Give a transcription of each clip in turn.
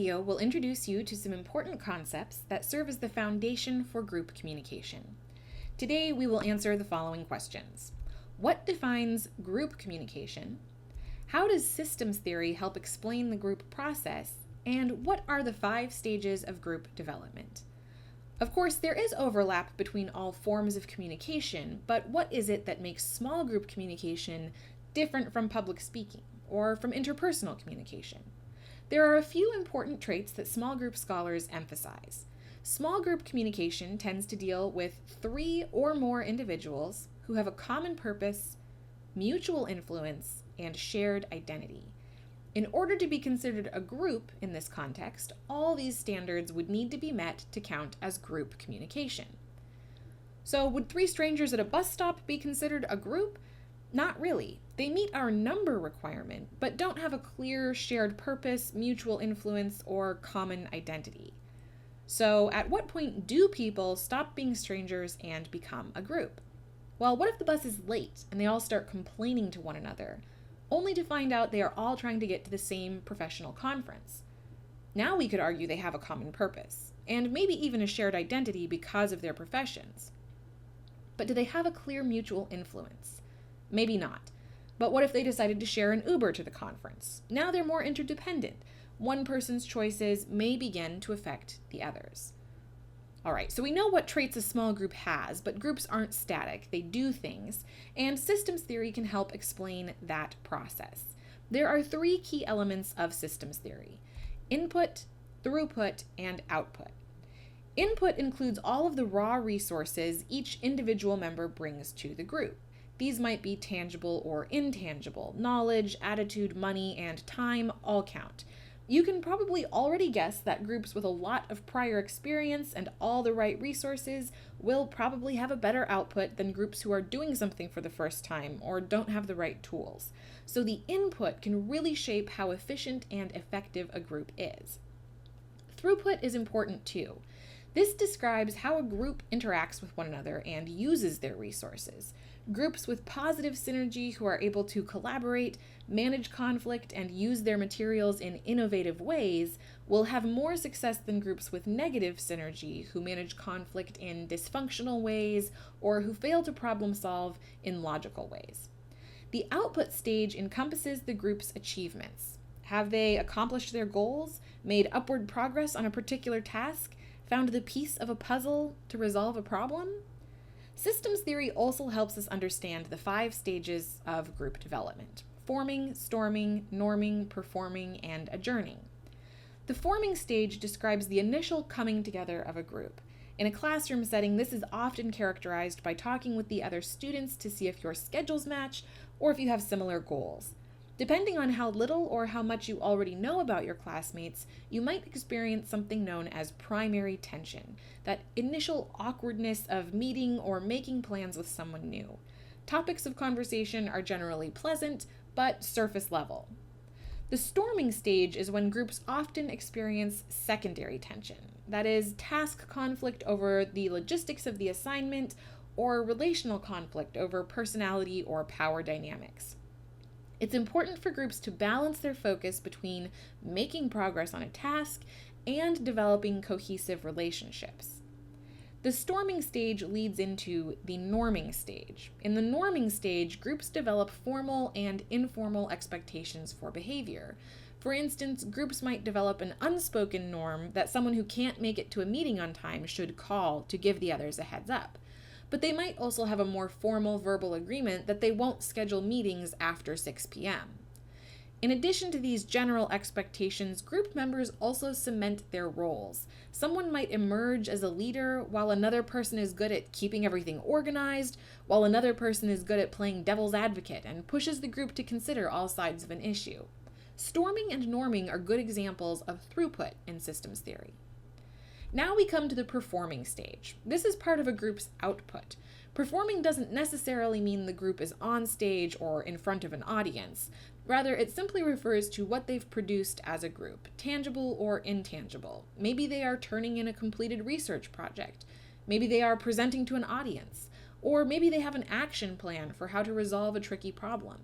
video will introduce you to some important concepts that serve as the foundation for group communication. Today, we will answer the following questions. What defines group communication? How does systems theory help explain the group process? And what are the 5 stages of group development? Of course, there is overlap between all forms of communication, but what is it that makes small group communication different from public speaking or from interpersonal communication? There are a few important traits that small group scholars emphasize. Small group communication tends to deal with 3 or more individuals who have a common purpose, mutual influence, and shared identity. In order to be considered a group in this context, all these standards would need to be met to count as group communication. So, would 3 strangers at a bus stop be considered a group? Not really. They meet our number requirement, but don't have a clear shared purpose, mutual influence, or common identity. So, at what point do people stop being strangers and become a group? Well, what if the bus is late and they all start complaining to one another, only to find out they are all trying to get to the same professional conference? Now we could argue they have a common purpose, and maybe even a shared identity because of their professions. But do they have a clear mutual influence? Maybe not. But what if they decided to share an Uber to the conference? Now they're more interdependent. One person's choices may begin to affect the others. All right, so we know what traits a small group has, but groups aren't static. They do things, and systems theory can help explain that process. There are 3 key elements of systems theory: input, throughput, and output. Input includes all of the raw resources each individual member brings to the group. These might be tangible or intangible. Knowledge, attitude, money, and time all count. You can probably already guess that groups with a lot of prior experience and all the right resources will probably have a better output than groups who are doing something for the first time or don't have the right tools. So the input can really shape how efficient and effective a group is. Throughput is important too. This describes how a group interacts with one another and uses their resources. Groups with positive synergy who are able to collaborate, manage conflict, and use their materials in innovative ways will have more success than groups with negative synergy who manage conflict in dysfunctional ways or who fail to problem solve in logical ways. The output stage encompasses the group's achievements. Have they accomplished their goals, made upward progress on a particular task, found the piece of a puzzle to resolve a problem? Systems theory also helps us understand the 5 stages of group development: forming, storming, norming, performing, and adjourning. The forming stage describes the initial coming together of a group. In a classroom setting, this is often characterized by talking with the other students to see if your schedules match or if you have similar goals. Depending on how little or how much you already know about your classmates, you might experience something known as primary tension, that initial awkwardness of meeting or making plans with someone new. Topics of conversation are generally pleasant, but surface level. The storming stage is when groups often experience secondary tension, that is, task conflict over the logistics of the assignment or relational conflict over personality or power dynamics. It's important for groups to balance their focus between making progress on a task and developing cohesive relationships. The storming stage leads into the norming stage. In the norming stage, groups develop formal and informal expectations for behavior. For instance, groups might develop an unspoken norm that someone who can't make it to a meeting on time should call to give the others a heads up. But they might also have a more formal verbal agreement that they won't schedule meetings after 6 p.m. In addition to these general expectations, group members also cement their roles. Someone might emerge as a leader, while another person is good at keeping everything organized, while another person is good at playing devil's advocate and pushes the group to consider all sides of an issue. Storming and norming are good examples of throughput in systems theory. Now we come to the performing stage. This is part of a group's output. Performing doesn't necessarily mean the group is on stage or in front of an audience. Rather, it simply refers to what they've produced as a group, tangible or intangible. Maybe they are turning in a completed research project. Maybe they are presenting to an audience. Or maybe they have an action plan for how to resolve a tricky problem.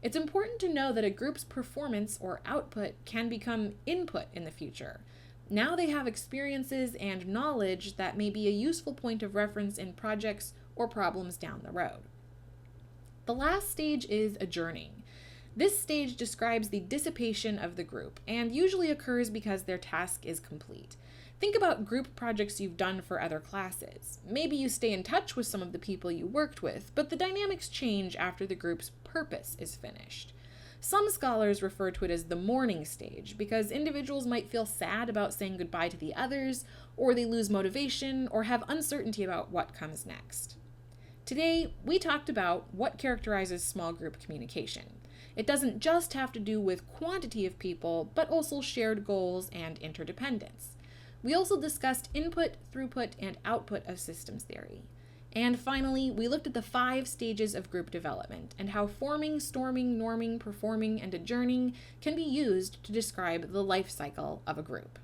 It's important to know that a group's performance or output can become input in the future. Now they have experiences and knowledge that may be a useful point of reference in projects or problems down the road. The last stage is adjourning. This stage describes the dissipation of the group and usually occurs because their task is complete. Think about group projects you've done for other classes. Maybe you stay in touch with some of the people you worked with, but the dynamics change after the group's purpose is finished. Some scholars refer to it as the mourning stage because individuals might feel sad about saying goodbye to the others, or they lose motivation, or have uncertainty about what comes next. Today, we talked about what characterizes small group communication. It doesn't just have to do with quantity of people, but also shared goals and interdependence. We also discussed input, throughput, and output of systems theory. And finally, we looked at the 5 stages of group development and how forming, storming, norming, performing, and adjourning can be used to describe the life cycle of a group.